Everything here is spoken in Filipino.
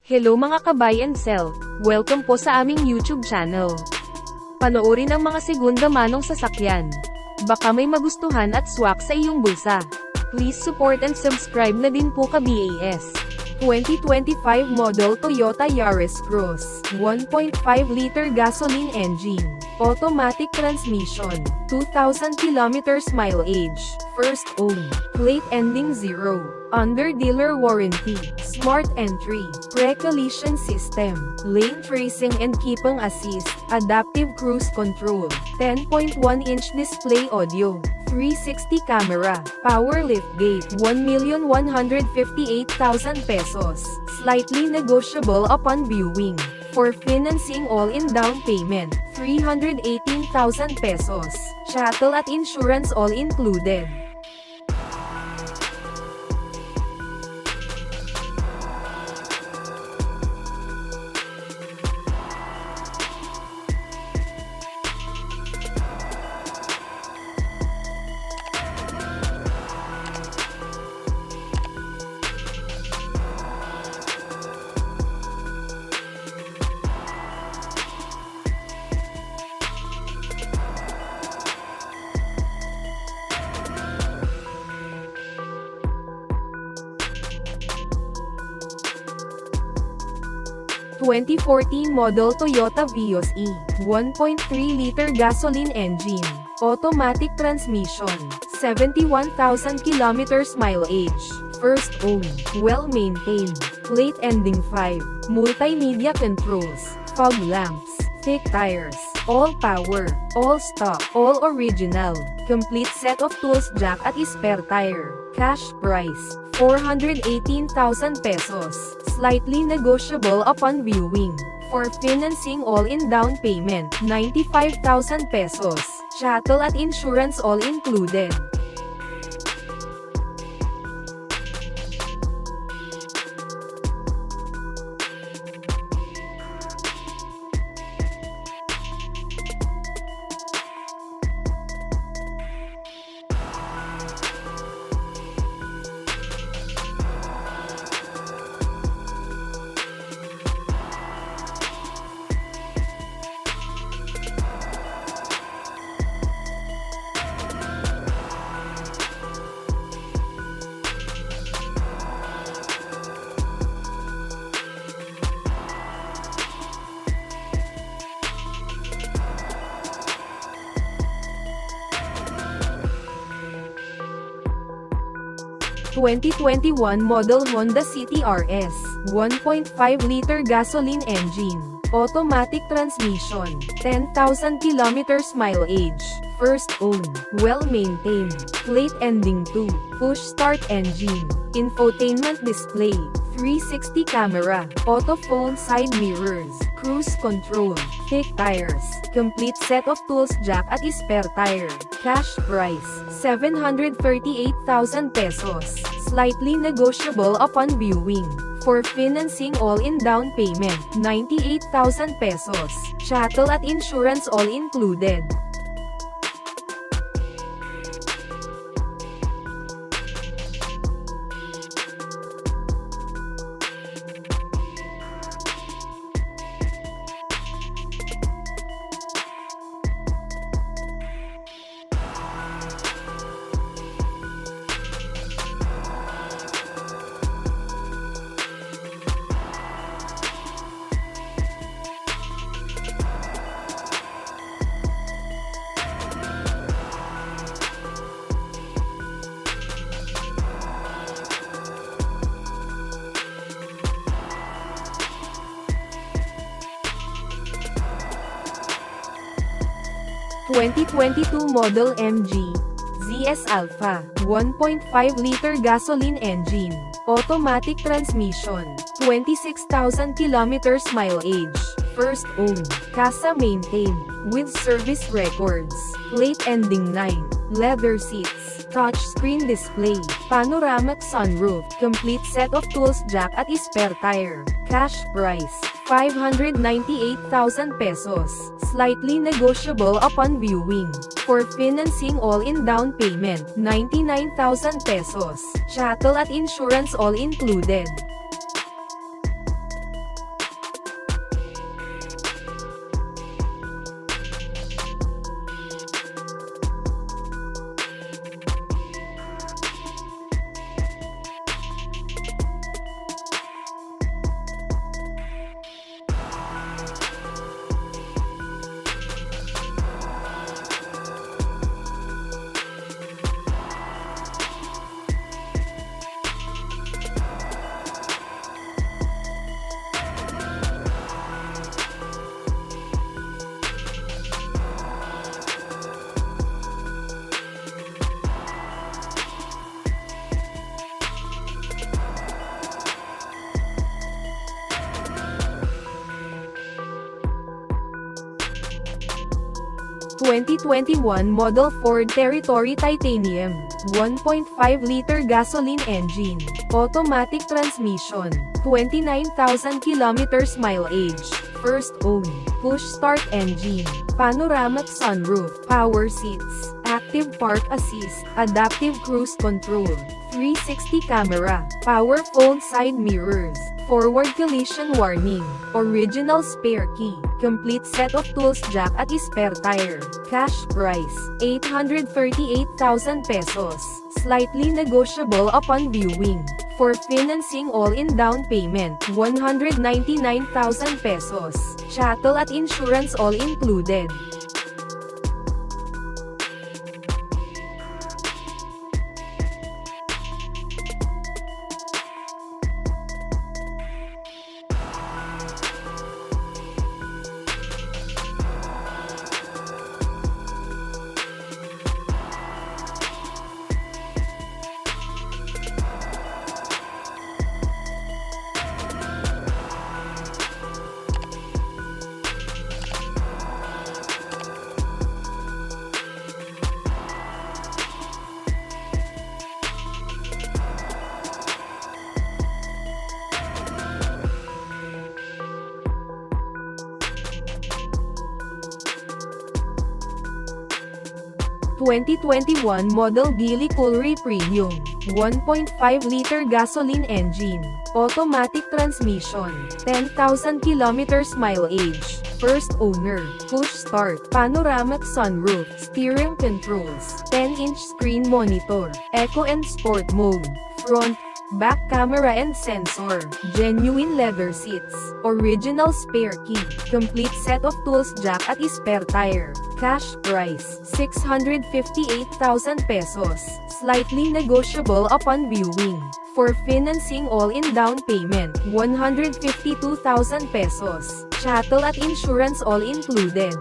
Hello mga ka-buy and sell, welcome po sa aming YouTube channel. Panoorin ang mga segunda manong sasakyan. Baka may magustuhan at swak sa iyong bulsa. Please support and subscribe na din po ka-BAS. 2025 model Toyota Yaris Cross, 1.5-liter gasoline engine, automatic transmission, 2,000 kilometers mileage, first owned, plate ending 0, under dealer warranty, smart entry, pre-collision system, lane tracing and keeping assist, adaptive cruise control, 10.1-inch display audio, 360 camera, power liftgate, 1,158,000 pesos, slightly negotiable upon viewing. For financing all-in down payment, 318,000 pesos, chattel at insurance all included. / 2014 model Toyota Vios E, 1.3-liter gasoline engine, automatic transmission, 71,000 kilometers mileage, first owned, well-maintained, plate ending 5, multimedia controls, fog lamps, thick tires, all power, all stock, all original, complete set of tools jack at spare tire, cash price, 418,000 pesos, slightly negotiable upon viewing. For financing all-in down payment, 95,000 pesos, chattel at insurance all included. / 2021 model Honda City RS, 1.5-liter gasoline engine, automatic transmission, 10,000 kilometers mileage, first owned, well-maintained, plate ending 2, push start engine, infotainment display, 360 camera, auto fold side mirrors, cruise control, thick tires, complete set of tools jack at spare tire, cash price, 738,000 pesos, slightly negotiable upon viewing. For financing all-in down payment, 98,000 pesos, chattel at insurance all included. / 2022 model MG ZS Alpha, 1.5-liter gasoline engine, automatic transmission, 26,000 kilometers mileage, first owned, casa maintained, with service records, plate ending 9, leather seats, touchscreen display, panoramic sunroof, complete set of tools jack at spare tire, cash price, 598,000 pesos, slightly negotiable upon viewing. For financing all-in down payment, 99,000 pesos, chattel at insurance all included. 2021 model Ford Territory Titanium, 1.5-liter gasoline engine, automatic transmission, 29,000 kilometers mileage, first owned, push-start engine, panoramic sunroof, power seats, active park assist, adaptive cruise control, 360 camera, power fold side mirrors, forward collision warning, original spare key, complete set of tools jack at spare tire, cash price, 838,000 pesos, slightly negotiable upon viewing. For financing all-in down payment, 199,000 pesos, chattel at insurance all included. ...2021 model Geely Coolray Premium, 1.5-liter gasoline engine, automatic transmission, 10,000 kilometers mileage, first owner, push start, panoramic sunroof, steering controls, 10-inch screen monitor, eco and sport mode, front, back camera and sensor, genuine leather seats, original spare key, complete set of tools jack at spare tire, cash price, 658,000 pesos, slightly negotiable upon viewing. For financing all-in down payment, 152,000 pesos, chattel at insurance all included.